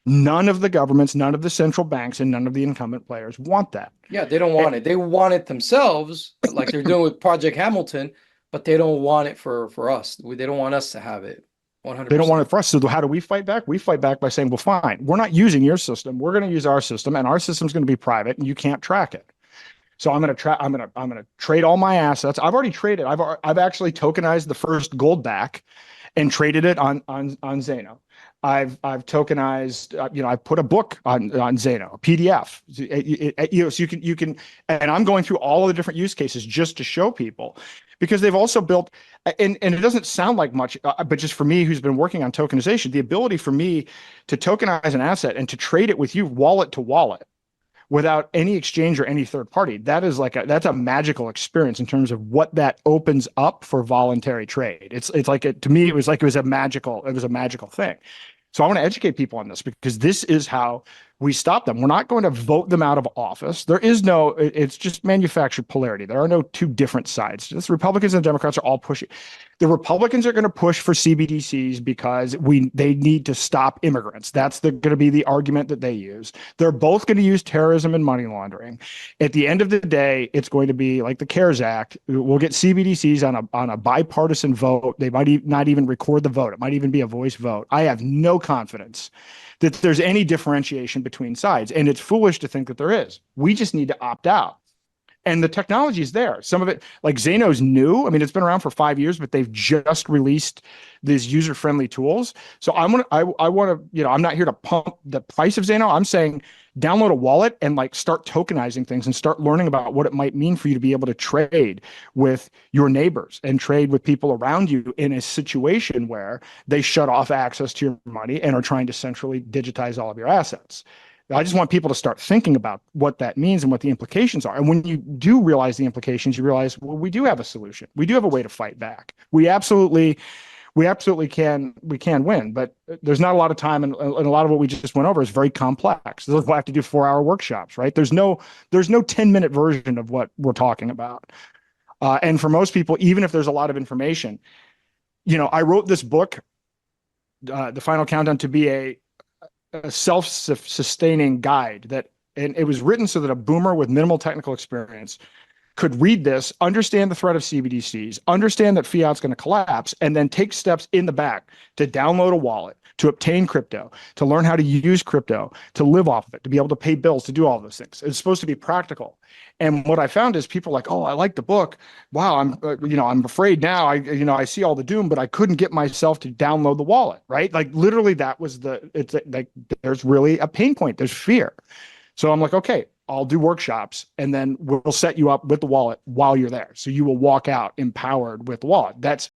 None of the governments, none of the central banks, and none of the incumbent players want that. Yeah, they don't Eh, want it. They want it themselves, like they're doing with Project Hamilton, but they don't want it for us. They don't want us to have it. They don't want 100%. it for us. So how do we fight back? We fight back by saying, well, fine, we're not using your system. We're going to use our system, and our system's going to be private, and you can't track it. So I'm going to trade all my assets. I've already traded. I've actually tokenized the first gold back and traded it on Zano. I've tokenized, I put a book on Zano, a PDF. So you can, and I'm going through all of the different use cases just to show people, because they've also built, and it doesn't sound like much, but just for me, who's been working on tokenization, the ability for me to tokenize an asset and to trade it with you wallet to wallet without any exchange or any third party. That's a magical experience in terms of what that opens up for voluntary trade. It's like to me, it was a magical thing. So I want to educate people on this, because this is how we stop them. We're not going to vote them out of office. It's just manufactured polarity. There are no two different sides. Just Republicans and Democrats are all pushing. The Republicans are going to push for CBDCs because they need to stop immigrants. That's going to be the argument that they use. They're both going to use terrorism and money laundering. At the end of the day, it's going to be like the CARES Act. We'll get CBDCs on a bipartisan vote. They might not even record the vote. It might even be a voice vote. I have no confidence that there's any differentiation between sides, and it's foolish to think that there is. We just need to opt out. And the technology is there. Some of it, like Zano's new. I mean, it's been around for 5 years, but they've just released these user-friendly tools. So I want to, I'm not here to pump the price of Zano. I'm saying download a wallet and like start tokenizing things and start learning about what it might mean for you to be able to trade with your neighbors and trade with people around you in a situation where they shut off access to your money and are trying to centrally digitize all of your assets. I just want people to start thinking about what that means and what the implications are. And when you do realize the implications, you realize, well, we do have a solution. We do have a way to fight back. We absolutely can win, but there's not a lot of time, and a lot of what we just went over is very complex. We'll have to do 4-hour workshops, right? There's no 10-minute version of what we're talking about. And for most people, even if there's a lot of information, I wrote this book, The Final Countdown, to be a self-sustaining guide and it was written so that a boomer with minimal technical experience could read this, understand the threat of CBDCs, understand that fiat's going to collapse, and then take steps in the back to download a wallet, to obtain crypto, to learn how to use crypto, to live off of it, to be able to pay bills, to do all those things. It's supposed to be practical. And what I found is people are like, oh, I like the book. Wow, I'm afraid now. I see all the doom, but I couldn't get myself to download the wallet, right? Like literally it's like there's really a pain point. There's fear. So I'm like, okay, I'll do workshops and then we'll set you up with the wallet while you're there. So you will walk out empowered with the wallet. That's